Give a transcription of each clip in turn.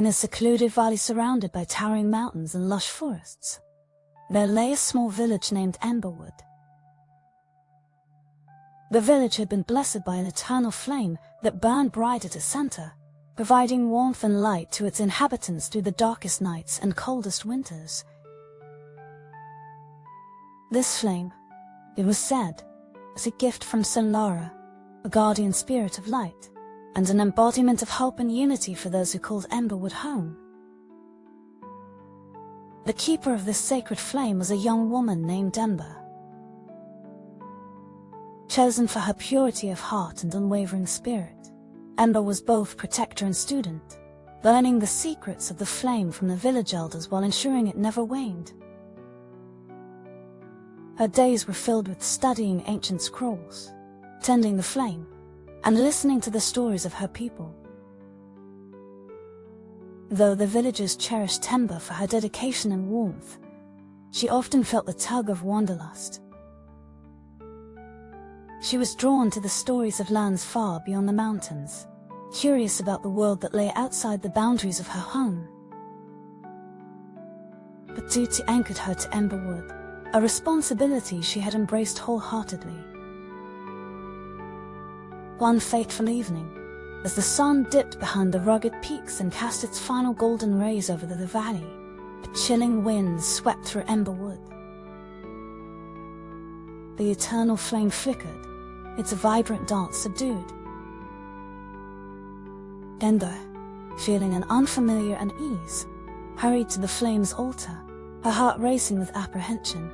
In a secluded valley surrounded by towering mountains and lush forests, there lay a small village named Emberwood. The village had been blessed by an eternal flame that burned bright at its center, providing warmth and light to its inhabitants through the darkest nights and coldest winters. This flame, it was said, was a gift from Solara, a guardian spirit of light, and an embodiment of hope and unity for those who called Emberwood home. The keeper of this sacred flame was a young woman named Ember. Chosen for her purity of heart and unwavering spirit, Ember was both protector and student, learning the secrets of the flame from the village elders while ensuring it never waned. Her days were filled with studying ancient scrolls, tending the flame, and listening to the stories of her people. Though the villagers cherished Ember for her dedication and warmth, she often felt the tug of wanderlust. She was drawn to the stories of lands far beyond the mountains, curious about the world that lay outside the boundaries of her home. But duty anchored her to Emberwood, a responsibility she had embraced wholeheartedly. One fateful evening, as the sun dipped behind the rugged peaks and cast its final golden rays over the valley, a chilling wind swept through Emberwood. The eternal flame flickered, its vibrant dance subdued. Ember, feeling an unfamiliar unease, hurried to the flame's altar, her heart racing with apprehension.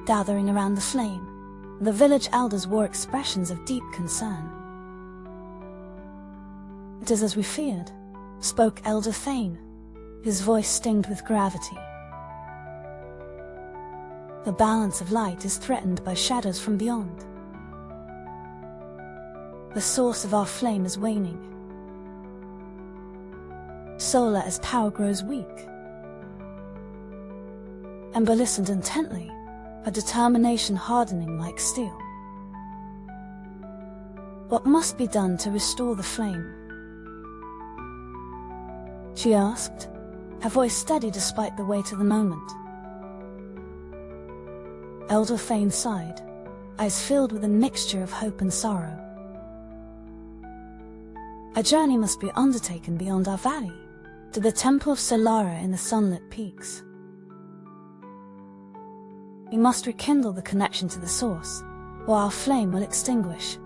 Gathering around the flame, the village elders wore expressions of deep concern. "It is as we feared," spoke Elder Thane, his voice stinged with gravity. "The balance of light is threatened by shadows from beyond. The source of our flame is waning. Solar as power grows weak." Ember listened intently, her determination hardening like steel. "What must be done to restore the flame?" she asked, her voice steady despite the weight of the moment. Elder Thane sighed, eyes filled with a mixture of hope and sorrow. "A journey must be undertaken beyond our valley, to the Temple of Solara in the Sunlit Peaks. We must rekindle the connection to the source, or our flame will extinguish."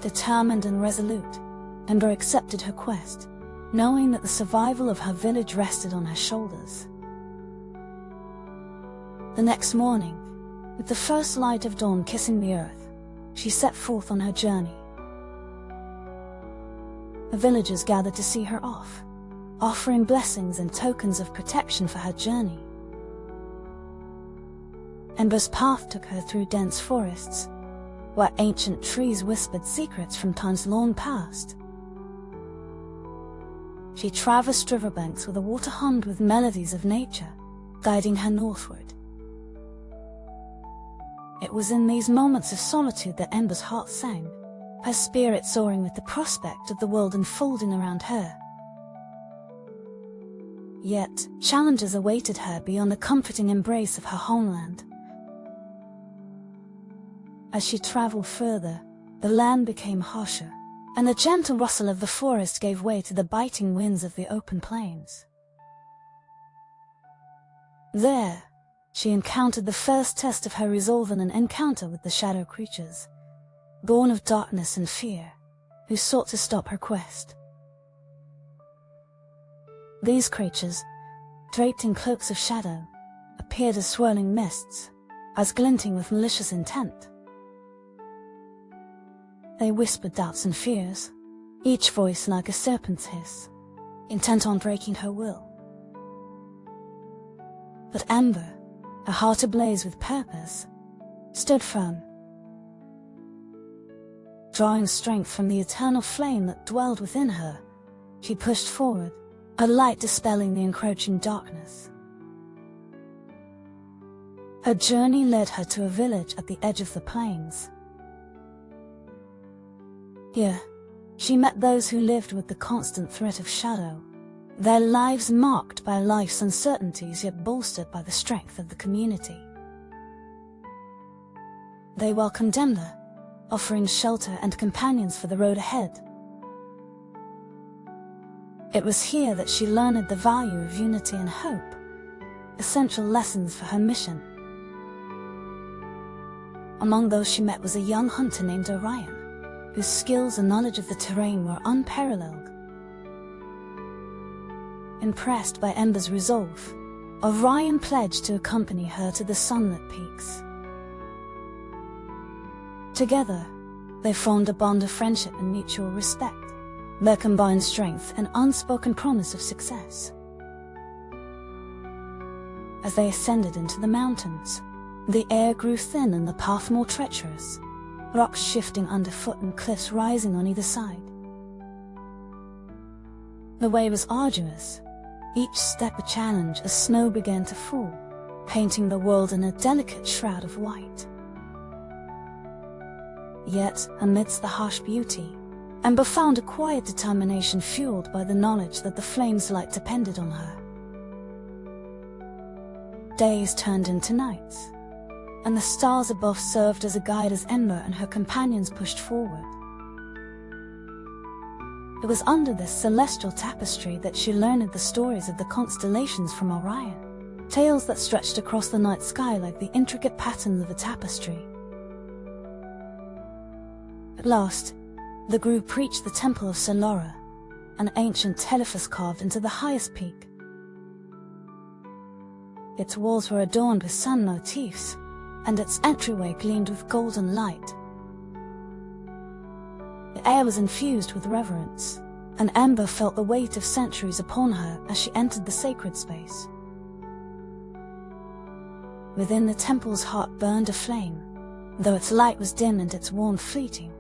Determined and resolute, Ember accepted her quest, knowing that the survival of her village rested on her shoulders. The next morning, with the first light of dawn kissing the earth, she set forth on her journey. The villagers gathered to see her off, offering blessings and tokens of protection for her journey. Ember's path took her through dense forests, where ancient trees whispered secrets from times long past. She traversed riverbanks where the water hummed with melodies of nature, guiding her northward. It was in these moments of solitude that Ember's heart sang, her spirit soaring with the prospect of the world unfolding around her. Yet, challenges awaited her beyond the comforting embrace of her homeland. As she traveled further, the land became harsher, and the gentle rustle of the forest gave way to the biting winds of the open plains. There, she encountered the first test of her resolve in an encounter with the shadow creatures, born of darkness and fear, who sought to stop her quest. These creatures, draped in cloaks of shadow, appeared as swirling mists, as glinting with malicious intent. They whispered doubts and fears, each voice like a serpent's hiss, intent on breaking her will. But Ember, her heart ablaze with purpose, stood firm. Drawing strength from the eternal flame that dwelled within her, she pushed forward, a light dispelling the encroaching darkness. Her journey led her to a village at the edge of the plains. Here, she met those who lived with the constant threat of shadow, their lives marked by life's uncertainties yet bolstered by the strength of the community. They welcomed Ember, offering shelter and companions for the road ahead. It was here that she learned the value of unity and hope, essential lessons for her mission. Among those she met was a young hunter named Orion, whose skills and knowledge of the terrain were unparalleled. Impressed by Ember's resolve, Orion pledged to accompany her to the Sunlit Peaks. Together, they formed a bond of friendship and mutual respect, their combined strength and unspoken promise of success. As they ascended into the mountains, the air grew thin and the path more treacherous, rocks shifting underfoot and cliffs rising on either side. The way was arduous, each step a challenge as snow began to fall, painting the world in a delicate shroud of white. Yet, amidst the harsh beauty, Ember found a quiet determination fueled by the knowledge that the flame's light depended on her. Days turned into nights, and the stars above served as a guide as Ember and her companions pushed forward. It was under this celestial tapestry that she learned the stories of the constellations from Orion, tales that stretched across the night sky like the intricate patterns of a tapestry. At last, the group reached the Temple of Solara, an ancient edifice carved into the highest peak. Its walls were adorned with sun motifs, and its entryway gleamed with golden light. The air was infused with reverence, and Ember felt the weight of centuries upon her as she entered the sacred space. Within the temple's heart burned a flame, though its light was dim and its warmth fleeting.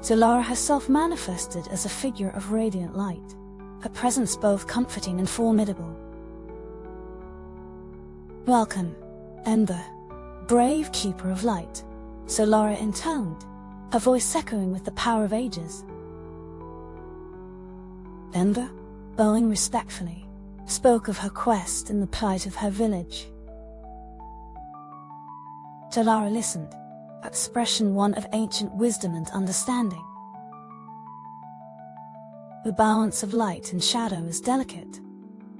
Solara herself manifested as a figure of radiant light, her presence both comforting and formidable. "Welcome, Ember, brave keeper of light," Solara intoned, her voice echoing with the power of ages. Ember, bowing respectfully, spoke of her quest and the plight of her village. Solara listened, her expression one of ancient wisdom and understanding. "The balance of light and shadow is delicate,"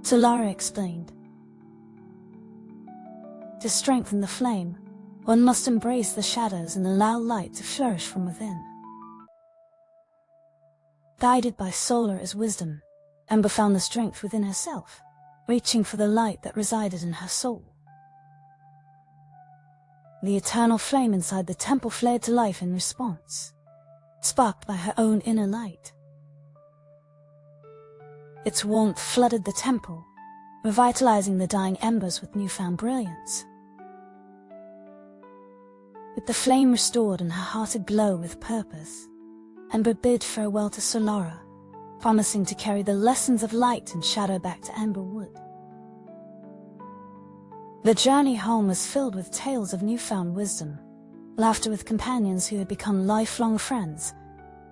Solara explained. "To strengthen the flame, one must embrace the shadows and allow light to flourish from within." Guided by Solara's wisdom, Ember found the strength within herself, reaching for the light that resided in her soul. The eternal flame inside the temple flared to life in response, sparked by her own inner light. Its warmth flooded the temple, revitalizing the dying embers with newfound brilliance. With the flame restored and her heart aglow with purpose, Ember bid farewell to Solara, promising to carry the lessons of light and shadow back to Emberwood. The journey home was filled with tales of newfound wisdom, laughter with companions who had become lifelong friends,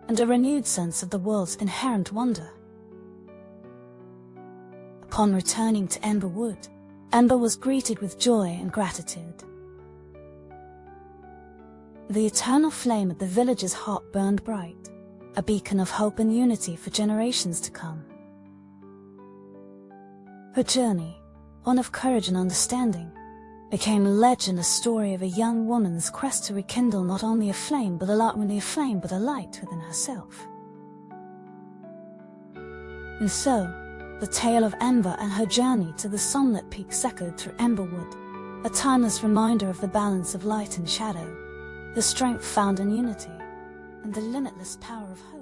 and a renewed sense of the world's inherent wonder. Upon returning to Emberwood, Ember was greeted with joy and gratitude. The eternal flame at the village's heart burned bright, a beacon of hope and unity for generations to come. Her journey, one of courage and understanding, became a legend, a story of a young woman's quest to rekindle not only a flame but a light within herself. And so, the tale of Ember and her journey to the Sunlit Peaks echoed through Emberwood, a timeless reminder of the balance of light and shadow, the strength found in unity, and the limitless power of hope.